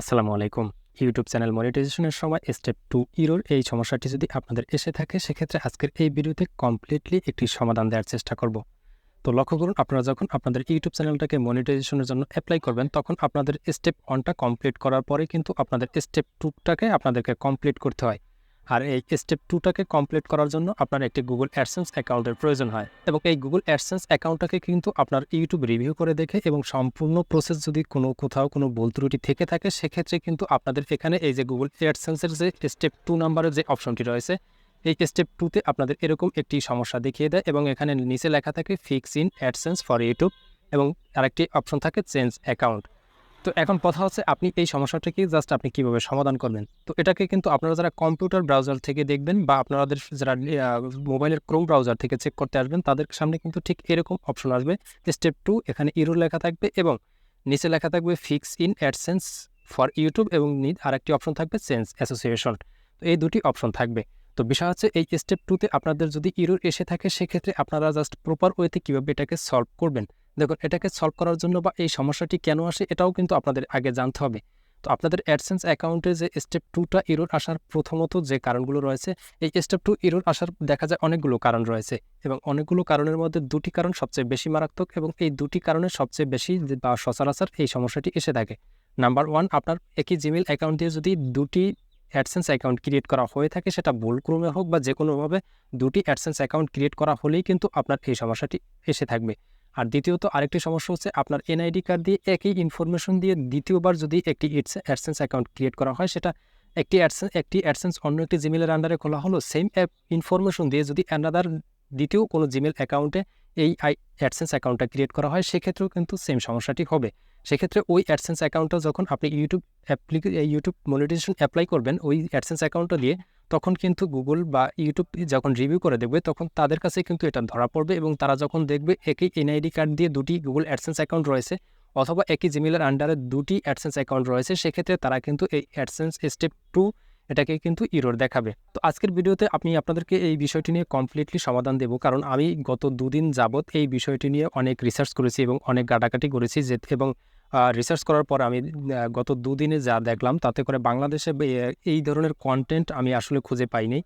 আসসালামু আলাইকুম। YouTube channel মনিটাইজেশনের সময় স্টেপ 2 ইরর এই সমস্যাটি যদি আপনাদের এসে থাকে সেক্ষেত্রে আজকের এই ভিডিওতে কমপ্লিটলি একটি সমাধান দেওয়ার চেষ্টা করব। তো লক্ষ্য করুন, আপনারা যখন আপনাদের ইউটিউব চ্যানেলটাকে মনিটাইজেশনের জন্য অ্যাপ্লাই করবেন তখন আপনাদের স্টেপ 1টা কমপ্লিট করার পরে কিন্তু আপনাদের স্টেপ 2টাকে আপনাদেরকে কমপ্লিট করতে হয়। আর এই স্টেপ 2টাকে কমপ্লিট করার জন্য আপনার একটি গুগল অ্যাডসেন্স অ্যাকাউন্টের প্রয়োজন হয় এবং এই গুগল অ্যাডসেন্স অ্যাকাউন্টটাকে কিন্তু আপনার ইউটিউব রিভিউ করে দেখে এবং সম্পূর্ণ প্রসেস যদি কোথাও কোনো ভুল ত্রুটি থেকে থাকে সেক্ষেত্রে কিন্তু আপনাদের এখানে এই যে গুগল অ্যাডসেন্সের যে স্টেপ 2 নাম্বারের যে অপশনটি রয়েছে এই স্টেপ 2তে আপনাদের এরকম একটি সমস্যা দেখিয়ে দেয় এবং এখানে নিচে লেখা থাকে fix in AdSense for YouTube এবং আরেকটি অপশন থাকে চেঞ্জ অ্যাকাউন্ট। তো এখন কথা হচ্ছে আপনি এই সমস্যাটাকে জাস্ট আপনি কীভাবে সমাধান করবেন। তো এটাকে কিন্তু আপনারা যারা কম্পিউটার ব্রাউজার থেকে দেখবেন বা আপনাদের যারা মোবাইলের ক্রোম ব্রাউজার থেকে চেক করতে আসবেন তাদের সামনে কিন্তু ঠিক এরকম অপশন আসবে। স্টেপ 2 এখানে ইরর লেখা থাকবে এবং নিচে লেখা থাকবে fix in AdSense for YouTube এবং আরেকটি অপশন থাকবে চেঞ্জ অ্যাসোসিয়েশন। তো এই দুটি অপশন থাকবে। তো বিষয় হচ্ছে এই স্টেপ 2তে আপনাদের যদি ইরর এসে থাকে সেক্ষেত্রে আপনারা জাস্ট প্রপার ওয়েতে কীভাবে এটাকে সলভ করবেন। দেখুন, এটাকে সলভ করার জন্য বা এই সমস্যাটি কেন আসে এটাও কিন্তু আপনাদের আগে জানতে হবে। তো আপনাদের অ্যাডসেন্স অ্যাকাউন্টে যে স্টেপ 2টা ইরর আসার প্রথমত যে কারণগুলো রয়েছে, এই স্টেপ 2 ইরর আসার দেখা যায় অনেকগুলো কারণ রয়েছে এবং অনেকগুলো কারণের মধ্যে দুটি কারণ সবচেয়ে বেশি মারাত্মক এবং এই দুটি কারণে সবচেয়ে বেশি বা সচরাচর এই সমস্যাটি এসে থাকে। নাম্বার 1, আপনার একই জিমেইল অ্যাকাউন্ট দিয়ে যদি দুটি অ্যাডসেন্স অ্যাকাউন্ট ক্রিয়েট করা হয়ে থাকে, সেটা ভুলক্রমে হোক বা যে কোনোভাবে দুটি অ্যাডসেন্স অ্যাকাউন্ট ক্রিয়েট করা হলেই কিন্তু আপনার এই সমস্যাটি এসে থাকবে। আর দ্বিতীয়ত আরেকটি সমস্যা হচ্ছে আপনার এনআইডি কার্ড দিয়ে একই ইনফরমেশন দিয়ে দ্বিতীয়বার যদি একটি অ্যাডসেন্স অ্যাকাউন্ট ক্রিয়েট করা হয়, সেটা একটি অ্যাডসেন্স অন্য একটি জিমেলের আন্ডারে খোলা হলো, সেম ইনফরমেশন দিয়ে যদি দ্বিতীয় কোনো জিমেল অ্যাকাউন্টে এই অ্যাডসেন্স অ্যাকাউন্টটা ক্রিয়েট করা হয় সেক্ষেত্রেও কিন্তু সেম সমস্যাটি হবে। সেক্ষেত্রে ওই অ্যাডসেন্স অ্যাকাউন্টটা যখন আপনি ইউটিউব মনিটাইজেশন অ্যাপ্লাই করবেন ওই অ্যাডসেন্স অ্যাকাউন্টটা দিয়ে, তখন কিন্তু গুগল বা ইউটিউব যখন রিভিউ করে দেখবে তখন তাদের কাছে কিন্তু এটা ধরা পড়বে এবং তারা যখন দেখবে একই এনআইডি কার্ড দিয়ে দুটি গুগল অ্যাডসেন্স অ্যাকাউন্ট রয়েছে অথবা একই জিমেলের আন্ডারে দুটি অ্যাডসেন্স অ্যাকাউন্ট রয়েছে, সেক্ষেত্রে তারা কিন্তু এই অ্যাডসেন্স স্টেপ 2 এটাকে কিন্তু ইরর দেখাবে। তো আজকের ভিডিওতে আমি আপনাদেরকে এই বিষয়টি নিয়ে কমপ্লিটলি সমাধান দেব, কারণ আমি গত দুদিন যাবৎ এই বিষয়টি নিয়ে অনেক রিসার্চ করেছি এবং অনেক ঘাটাঘাটি করেছি এবং রিসার্চ করার পর আমি গত দুদিনে যা দেখলাম তাতে করে বাংলাদেশে এই ধরনের কন্টেন্ট আমি আসলে খুঁজে পাইনি।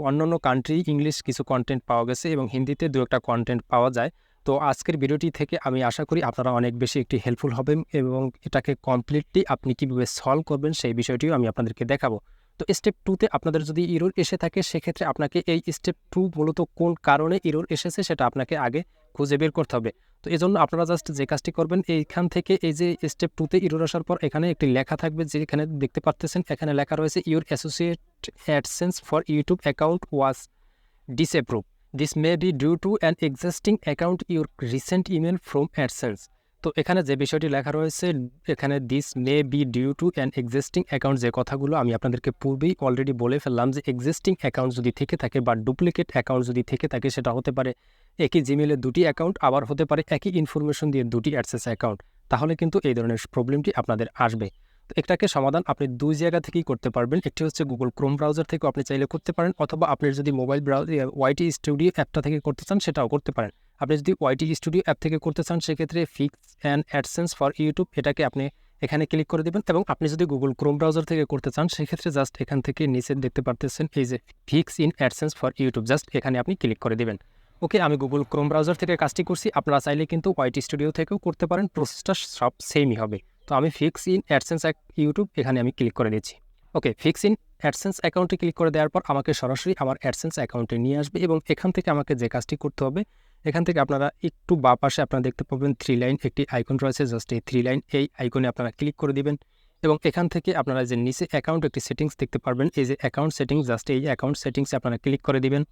অন্যান্য কান্ট্রি ইংলিশ কিছু কন্টেন্ট পাওয়া গেছে এবং হিন্দিতে দু একটা কন্টেন্ট পাওয়া যায়। তো আজকের ভিডিওটি থেকে আমি আশা করি আপনারা অনেক বেশি একটি হেল্পফুল হবেন এবং এটাকে কমপ্লিটলি আপনি কীভাবে সলভ করবেন সেই বিষয়টিও আমি আপনাদেরকে দেখাবো। তো স্টেপ 2তে আপনাদের যদি ইরর এসে থাকে সেক্ষেত্রে আপনাকে এই স্টেপ 2 মূলত কোন কারণে ইরর এসেছে সেটা আপনাকে আগে খুঁজে বের করতে হবে। তো এজন্য আপনারা জাস্ট যে কাজটি করবেন, এইখান থেকে এই যে স্টেপ 2তে ইরর আসার পর এখানে একটি লেখা থাকবে, যে এখানে দেখতে পাচ্ছেন এখানে লেখা রয়েছে your associate AdSense for YouTube account was disapprove, this may be due to an existing account your recent email from AdSense. তো এখানে যে বিষয়টি লেখা রয়েছে এখানে this may be due to an existing account, যে কথাগুলো আমি আপনাদেরকে পূর্বেই অলরেডি বলে ফেললাম যে এক্সিস্টিং অ্যাকাউন্ট যদি থেকে থাকে বা ডুপ্লিকেট অ্যাকাউন্ট যদি থেকে থাকে সেটা হতে পারে একই জিমেলে দুটি অ্যাকাউন্ট, আবার হতে পারে একই ইনফরমেশন দিয়ে দুটি অ্যাডসেন্স অ্যাকাউন্ট, তাহলে কিন্তু এই ধরনের প্রবলেমটি আপনাদের আসবে। তো এটাকে সমাধান আপনি দুই জায়গা থেকেই করতে পারবেন। একটি হচ্ছে গুগল ক্রোম ব্রাউজার থেকেও আপনি চাইলে করতে পারেন, অথবা আপনি যদি মোবাইল ওয়াইটি স্টুডিও অ্যাপটা থেকে করতে চান সেটাও করতে পারেন। আপনি যদি ওয়াইটি স্টুডিও অ্যাপ থেকে করতে চান সেক্ষেত্রে fix and AdSense for YouTube এটাকে আপনি এখানে ক্লিক করে দেবেন, এবং আপনি যদি গুগল ক্রোম ব্রাউজার থেকে করতে চান সেক্ষেত্রে জাস্ট এখান থেকে নিচে দেখতে পারতেছেন এই যে fix in AdSense for YouTube, just এখানে আপনি ক্লিক করে দেবেন। ওকে, আমি গুগল ক্রোম ব্রাউজার থেকে কাজটি করছি, আপনারা চাইলে কিন্তু ওয়াইটি স্টুডিও থেকেও করতে পারেন, প্রসেসটা সব সেমই হবে। তো আমি ফিক্স ইন অ্যাডসেন্স ইউটিউব এখানে আমি ক্লিক করে দিচ্ছি। ওকে, ফিক্স ইন অ্যাডসেন্স অ্যাকাউন্টে ক্লিক করে দেওয়ার পর আমাকে সরাসরি আমার অ্যাডসেন্স অ্যাকাউন্টে নিয়ে আসবে এবং এখান থেকে আমাকে যে কাজটি করতে হবে, এখান থেকে আপনারা একটু বাঁ পাশে আপনারা দেখতে পাবেন 3 লাইন একটি আইকন রয়েছে, জাস্ট এই 3 লাইন এই আইকনে আপনারা ক্লিক করে দিবেন এবং এখান থেকে আপনারা যে নিচে অ্যাকাউন্ট একটি সেটিংস দেখতে পারবেন, এই যে অ্যাকাউন্ট সেটিংস, জাস্ট এই অ্যাকাউন্ট সেটিংসে আপনারা ক্লিক করে দিবেন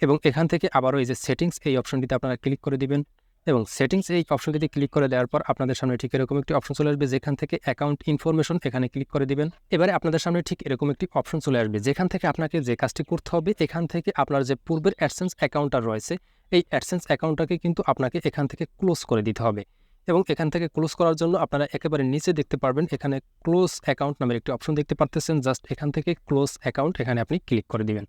এবং এখান থেকে আবারও এই যে সেটিংস এই অপশনটিতে আপনারা ক্লিক করে দিবেন এবং সেটিংস এই অপশনটিতে ক্লিক করে দেওয়ার পর আপনাদের সামনে ঠিক এরকম একটি অপশন চলে আসবে, যেখান থেকে অ্যাকাউন্ট ইনফরমেশন এখানে ক্লিক করে দিবেন। এবারে আপনাদের সামনে ঠিক এরকম একটি অপশন চলে আসবে, যেখান থেকে আপনাকে যে কাজটি করতে হবে, এখান থেকে আপনার যে পূর্বের অ্যাডসেন্স অ্যাকাউন্টটা রয়েছে এই অ্যাডসেন্স অ্যাকাউন্টটাকে কিন্তু আপনাকে এখান থেকে ক্লোজ করে দিতে হবে এবং এখান থেকে ক্লোজ করার জন্য আপনারা একেবারে নিচে দেখতে পারবেন এখানে ক্লোজ অ্যাকাউন্ট নামের একটি অপশন দেখতে পারতেছেন, জাস্ট এখান থেকে ক্লোজ অ্যাকাউন্ট এখানে আপনি ক্লিক করে দিবেন।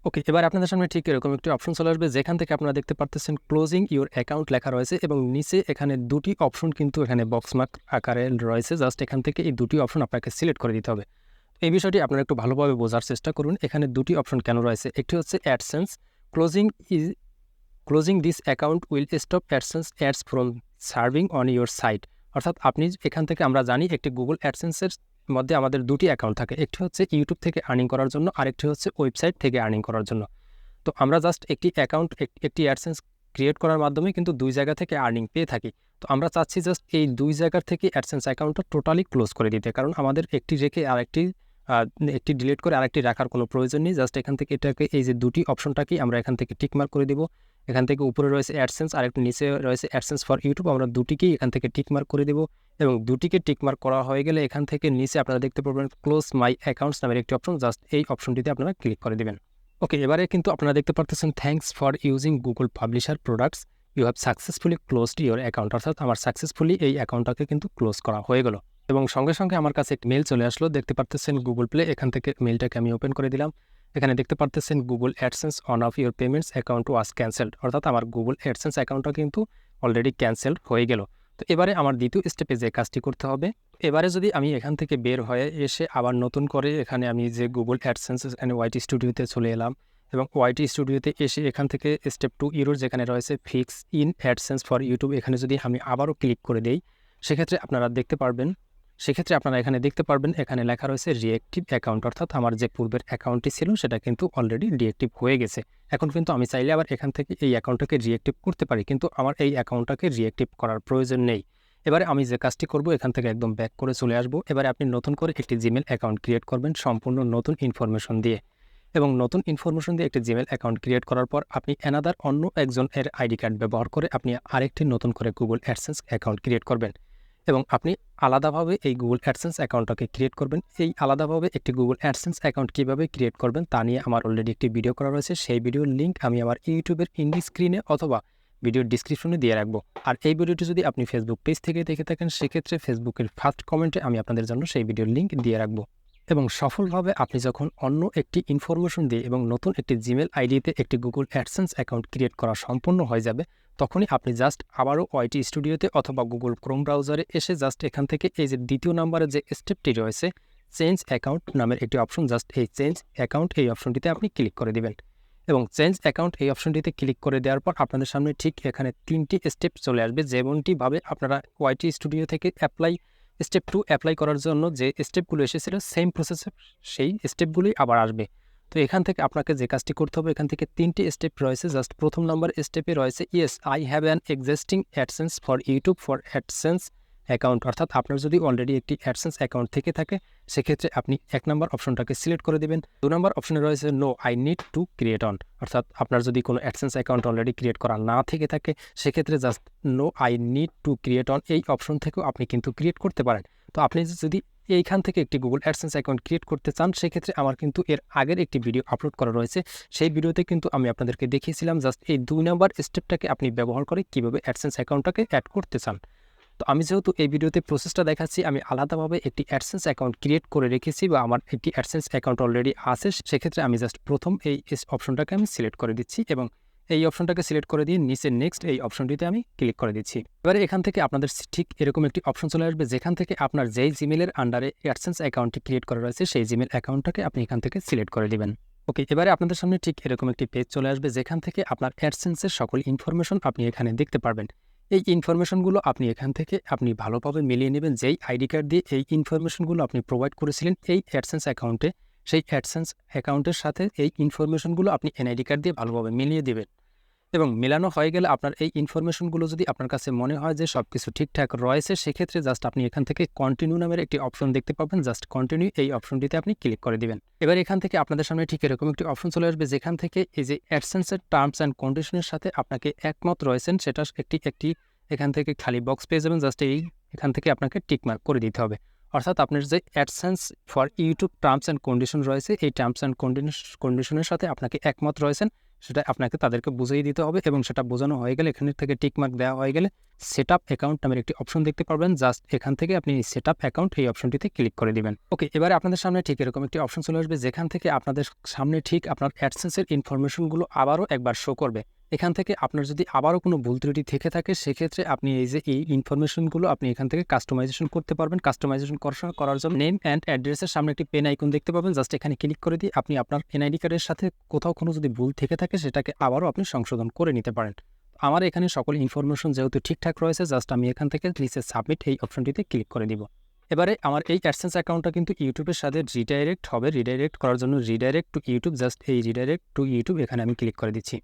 ওকে, এবার আপনাদের সামনে ঠিক এরকম একটি অপশন চলে আসবে যেখান থেকে আপনারা দেখতে পারতেছেন ক্লোজিং ইউর অ্যাকাউন্ট লেখা রয়েছে এবং নিচে এখানে দুটি অপশন কিন্তু এখানে বক্সমার্ক আকারে রয়েছে। জাস্ট এখান থেকে এই দুটি অপশন আপনাকে সিলেক্ট করে দিতে হবে। এই বিষয়টি আপনারা একটু ভালোভাবে বোঝার চেষ্টা করুন। এখানে দুটি অপশন কেন রয়েছে, একটি হচ্ছে AdSense closing this account will stop AdSense ads from serving on your site. অর্থাৎ আপনি এখান থেকে আমরা জানি একটি গুগল অ্যাডসেন্সের মধ্যে আমাদের দুটি অ্যাকাউন্ট থাকে, একটি হচ্ছে ইউটিউব থেকে আর্নিং করার জন্য, আরেকটি হচ্ছে ওয়েবসাইট থেকে আর্নিং করার জন্য। তো আমরা জাস্ট একটি অ্যাকাউন্ট একটি অ্যাডসেন্স ক্রিয়েট করার মাধ্যমে কিন্তু দুই জায়গা থেকে আর্নিং পেয়ে থাকি। তো আমরা চাচ্ছি জাস্ট এই দুই জায়গার থেকে অ্যাডসেন্স অ্যাকাউন্টটা টোটালি ক্লোজ করে দিতে, কারণ আমাদের একটি রেখে একটি ডিলিট করে আরেকটি রাখার কোনো প্রয়োজন নেই। জাস্ট এখান থেকে এটাকে এই যে দুটি অপশনটাকে আমরা এখান থেকে টিকমার্ক করে দিব। এখান থেকে উপরে রয়েছে অ্যাডসেন্স আর একটু নিচে রয়েছে অ্যাডসেন্স ফর ইউটিউব, আমরা দুটিকেই এখান থেকে টিকমার্ক করে দেব এবং দুটিকে টিকমার্ক করা হয়ে গেলে এখান থেকে নিচে আপনারা দেখতে পাবেন ক্লোজ মাই অ্যাকাউন্টস নামের একটি অপশন, জাস্ট এই অপশনটিতে আপনারা ক্লিক করে দেবেন। ওকে, এবারে কিন্তু আপনারা দেখতে পারতেছেন thanks for using Google publisher products, you have successfully closed your account. অর্থাৎ আমার সাকসেসফুলি এই অ্যাকাউন্টটাকে কিন্তু ক্লোজ করা হয়ে গেল এবং সঙ্গে সঙ্গে আমার কাছে একটি মেল চলে আসলো। দেখতে পারতেছেন গুগল প্লে, এখান থেকে মেলটাকে আমি ওপেন করে দিলাম। এখানে দেখতে পারতেছেন Google AdSense on of your payments account was cancelled. অর্থাৎ আমার গুগল অ্যাডসেন্স অ্যাকাউন্টটা কিন্তু অলরেডি ক্যান্সেলড হয়ে গেল। তো এবারে আমার দ্বিতীয় স্টেপে যে কাজটি করতে হবে, এবারে যদি আমি এখান থেকে বের হয়ে এসে আবার নতুন করে এখানে আমি যে গুগল অ্যাডসেন্স এখানে ওয়াইটি স্টুডিওতে চলে এলাম এবং ওয়াইটি স্টুডিওতে এসে এখান থেকে স্টেপ 2 ইউরোর যেখানে রয়েছে fix in AdSense for YouTube, এখানে যদি আমি আবারও ক্লিক করে দেই সেক্ষেত্রে আপনারা এখানে দেখতে পারবেন এখানে লেখা রয়েছে রিঅ্যাক্টিভ অ্যাকাউন্ট। অর্থাৎ আমার যে পূর্বের অ্যাকাউন্টটি ছিল সেটা কিন্তু অলরেডি রিঅ্যাক্টিভ হয়ে গেছে। এখন কিন্তু আমি চাইলে আবার এখান থেকে এই অ্যাকাউন্টটাকে রিঅ্যাক্টিভ করতে পারি, কিন্তু আমার এই অ্যাকাউন্টটাকে রিঅ্যাক্টিভ করার প্রয়োজন নেই। এবারে আমি যে কাজটি করব, এখান থেকে একদম ব্যাক করে চলে আসব। এবারে আপনি নতুন করে একটি জিমেল অ্যাকাউন্ট ক্রিয়েট করবেন সম্পূর্ণ নতুন ইনফরমেশন দিয়ে এবং নতুন ইনফরমেশন দিয়ে একটি জিমেল অ্যাকাউন্ট ক্রিয়েট করার পর আপনি অন্য একজনের আইডি কার্ড ব্যবহার করে আপনি আরেকটি নতুন করে গুগল অ্যাডসেন্স অ্যাকাউন্ট ক্রিয়েট করবেন এবং আপনি আলাদাভাবে এই গুগল অ্যাডসেন্স অ্যাকাউন্টটাকে ক্রিয়েট করবেন। এই আলাদাভাবে একটি গুগল অ্যাডসেন্স অ্যাকাউন্ট কীভাবে ক্রিয়েট করবেন তা নিয়ে আমার অলরেডি একটি ভিডিও করা রয়েছে, সেই ভিডিওর লিঙ্ক আমি আমার ইউটিউবের ইন্ডি স্ক্রিনে অথবা ভিডিওর ডিসক্রিপশনে দিয়ে রাখবো। আর এই ভিডিওটি যদি আপনি ফেসবুক পেজ থেকে দেখে থাকেন সেক্ষেত্রে ফেসবুকের ফার্স্ট কমেন্টে আমি আপনাদের জন্য সেই ভিডিওর লিঙ্ক দিয়ে রাখবো। এবং সফলভাবে আপনি যখন অন্য একটি ইনফরমেশন দিয়ে এবং নতুন একটি জিমেল আইডিতে একটি গুগল অ্যাডসেন্স অ্যাকাউন্ট ক্রিয়েট করা সম্পূর্ণ হয়ে যাবে, তখনই আপনি জাস্ট আবারও ওয়াইটি স্টুডিওতে অথবা গুগল ক্রোম ব্রাউজারে এসে জাস্ট এখান থেকে এই যে দ্বিতীয় নম্বরের যে স্টেপটি রয়েছে চেঞ্জ অ্যাকাউন্ট নামের একটি অপশন, জাস্ট এই চেঞ্জ অ্যাকাউন্ট এই অপশনটিতে আপনি ক্লিক করে দেবেন এবং চেঞ্জ অ্যাকাউন্ট এই অপশনটিতে ক্লিক করে দেওয়ার পর আপনাদের সামনে ঠিক এখানে 3টি স্টেপ চলে আসবে। যেমনটিভাবে আপনারা ওয়াইটি স্টুডিও থেকে স্টেপ 2 অ্যাপ্লাই করার জন্য যে স্টেপগুলো এসেছিল সেম প্রসেসে সেই স্টেপগুলোই আবার আসবে। তো এখান থেকে আপনাকে যে কাজটি করতে হবে, এখান থেকে 3টি স্টেপ রয়েছে। জাস্ট প্রথম নম্বর স্টেপে রয়েছে yes I have an existing AdSense for YouTube for AdSense account. অর্থাৎ আপনার যদি অলরেডি একটি অ্যাডসেন্স অ্যাকাউন্ট থেকে থাকে সেক্ষেত্রে আপনি 1 নম্বর অপশনটাকে সিলেক্ট করে দেবেন। 2 নম্বর অপশনে রয়েছে no I need to create one. অর্থাৎ আপনার যদি কোনো অ্যাডসেন্স অ্যাকাউন্ট অলরেডি ক্রিয়েট করা না থেকে থাকে সেক্ষেত্রে just no I need to create one এই অপশন থেকেও আপনি কিন্তু ক্রিয়েট করতে পারেন। তো আপনি যদি এইখান থেকে একটি গুগল অ্যাডসেন্স অ্যাকাউন্ট ক্রিয়েট করতে চান সেক্ষেত্রে আমার কিন্তু এর আগের একটি ভিডিও আপলোড করা রয়েছে, সেই ভিডিওতে কিন্তু আমি আপনাদেরকে দেখিয়েছিলাম জাস্ট এই 2 নম্বর স্টেপটাকে আপনি ব্যবহার করে কীভাবে অ্যাডসেন্স অ্যাকাউন্টটাকে অ্যাড করতে চান। তো আমি যেহেতু এই ভিডিওতে প্রসেসটা দেখাচ্ছি, আমি আলাদাভাবে একটি অ্যাডসেন্স অ্যাকাউন্ট ক্রিয়েট করে রেখেছি বা আমার একটি অ্যাডসেন্স অ্যাকাউন্ট অলরেডি আছে, সেক্ষেত্রে আমি জাস্ট প্রথম এই অপশনটাকে আমি সিলেক্ট করে দিচ্ছি এবং এই অপশনটাকে সিলেক্ট করে দিয়ে নিচে নেক্সট এই অপশনটিতে আমি ক্লিক করে দিচ্ছি। এবারে এখান থেকে আপনাদের ঠিক এরকম একটি অপশন চলে আসবে যেখান থেকে আপনার যেই জিমেলের আন্ডারে অ্যাডসেন্স অ্যাকাউন্টটি ক্রিয়েট করা রয়েছে সেই জিমেল অ্যাকাউন্টটাকে আপনি এখান থেকে সিলেক্ট করে দিবেন। ওকে, এবারে আপনাদের সামনে ঠিক এরকম একটি পেজ চলে আসবে যেখান থেকে আপনার অ্যাডসেন্সের সকল ইনফরমেশন আপনি এখানে দেখতে পারবেন। এই ইনফরমেশনগুলো আপনি এখান থেকে আপনি ভালোভাবে মিলিয়ে নেবেন যেই আইডি কার্ড দিয়ে এই ইনফরমেশনগুলো আপনি প্রোভাইড করেছিলেন এই অ্যাডসেন্স অ্যাকাউন্টে, সেই অ্যাডসেন্স অ্যাকাউন্টের সাথে এই ইনফরমেশনগুলো আপনি এনআইডি কার্ড দিয়ে ভালোভাবে মিলিয়ে দেবেন এবং মেলানো হয়ে গেলে আপনার এই ইনফরমেশনগুলো যদি আপনার কাছে মনে হয় যে সব কিছু ঠিকঠাক রয়েছে সেক্ষেত্রে জাস্ট আপনি এখান থেকে কন্টিনিউ নামের একটি অপশন দেখতে পাবেন, জাস্ট কন্টিনিউ এই অপশনটিতে আপনি ক্লিক করে দিবেন। এবার এখান থেকে আপনাদের সামনে ঠিক এরকম একটি অপশন চলে আসবে যেখান থেকে এই যে অ্যাডসেন্সের টার্মস অ্যান্ড কন্ডিশনের সাথে আপনাকে একমত রয়েছেন সেটা একটি এখান থেকে খালি বক্স পেয়ে যাবেন, জাস্ট এখান থেকে আপনাকে টিকমার্ক করে দিতে হবে। অর্থাৎ আপনার যে AdSense for YouTube terms and condition রয়েছে এই টার্মস অ্যান্ড কন্ডিশনের সাথে আপনাকে একমত রয়েছেন সেটা আপনাকে তাদেরকে বুঝিয়ে দিতে হবে এবং সেটা বোঝানো হয়ে গেলে এখান থেকে টিকমার্ক দেওয়া হয়ে গেলে সেট আপ অ্যাকাউন্ট নামের একটি অপশন দেখতে পারবেন। জাস্ট এখান থেকে আপনি সেট আপ অ্যাকাউন্ট এই অপশনটিতে ক্লিক করে দিবেন। ওকে, এবারে আপনাদের সামনে ঠিক এরকম একটি অপশন চলে আসবে যেখান থেকে আপনাদের সামনে ঠিক আপনার অ্যাডসেন্সের ইনফরমেশনগুলো আবারও একবার শো করবে। এখান থেকে আপনার যদি আবারও কোনো ভুল ত্রুটি থেকে থাকে সেক্ষেত্রে আপনি এই ইনফরমেশনগুলো আপনি এখান থেকে কাস্টমাইজেশন করতে পারবেন। কাস্টমাইজেশন করার জন্য নেম অ্যান্ড অ্যাড্রেসের সামনে একটি পেন আইকন দেখতে পাবেন। জাস্ট এখানে ক্লিক করে দিয়ে আপনি আপনার এনআইডি কার্ডের সাথে কোথাও কোনো যদি ভুল থেকে থাকে সেটাকে আবারও আপনি সংশোধন করে নিতে পারেন। আমার এখানে সকল ইনফরমেশন যেহেতু ঠিকঠাক রয়েছে, জাস্ট আমি এখান থেকে নিচে সাবমিট এই অপশনটিতে ক্লিক করে দিব। এবারে আমার এই অ্যাডসেন্স অ্যাকাউন্টটা কিন্তু ইউটিউবের সাথে রিডাইরেক্ট হবে। রিডাইরেক্ট করার জন্য রিডাইরেক্ট টু ইউটিউব, জাস্ট এই রিডাইরেক্ট টু ইউটিউব এখানে আমি ক্লিক করে দিচ্ছি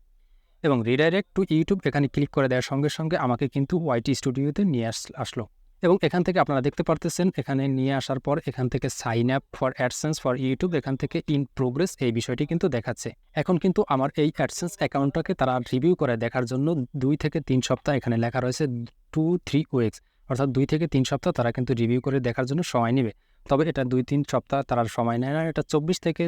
এবং রিডাইরেক্ট টু ইউটিউব এখানে ক্লিক করে দেওয়ার সঙ্গে সঙ্গে আমাকে কিন্তু ওয়াইটি স্টুডিওতে নিয়ে আসলো এবং এখান থেকে আপনারা দেখতে পারতেছেন এখানে নিয়ে আসার পর এখান থেকে sign up for AdSense for YouTube এখান থেকে ইন প্রোগ্রেস এই বিষয়টি কিন্তু দেখাচ্ছে। এখন কিন্তু আমার এই অ্যাডসেন্স অ্যাকাউন্টটাকে তারা রিভিউ করে দেখার জন্য 2 থেকে 3 সপ্তাহ এখানে লেখা রয়েছে 2-3 উইকস, অর্থাৎ 2 থেকে 3 সপ্তাহ তারা কিন্তু রিভিউ করে দেখার জন্য সময় নেবে। তবে এটা 2-3 সপ্তাহ তারা সময় নেয় না, এটা 24 থেকে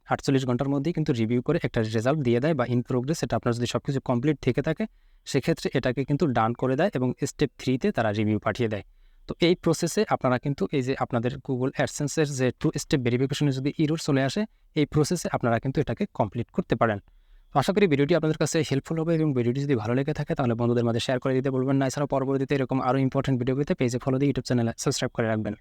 48 ঘন্টার মধ্যেই কিন্তু রিভিউ করে একটা রেজাল্ট দিয়ে দেয় বা ইন প্রোগ্রেস। এটা আপনার যদি সব কিছু কমপ্লিট থেকে থাকে সেক্ষেত্রে এটাকে কিন্তু ডান করে দেয় এবং স্টেপ 3-তে তারা রিভিউ পাঠিয়ে দেয়। তো এই প্রসেসে আপনারা কিন্তু এই যে আপনাদের গুগল অ্যাডসেন্সের যে 2 স্টেপ ভেরিফিকেশনে যদি এরর চলে আসে এই প্রসেসে আপনারা কিন্তু এটাকে কমপ্লিট করতে পারেন। তো আশা করি ভিডিওটি আপনাদের কাছে হেল্পফুল হবে এবং ভিডিওটি যদি ভালো লেগে থাকে তাহলে বন্ধুদের মাঝে শেয়ার করে দিতে বলবেন না। এছাড়াও পরবর্তীতে এরকম আরও ইম্পর্টেন্ট ভিডিও পেতে পেজে ফলো দিয়ে ইউটিউব চ্যানেলে সাবস্ক্রাইব করে রাখবেন।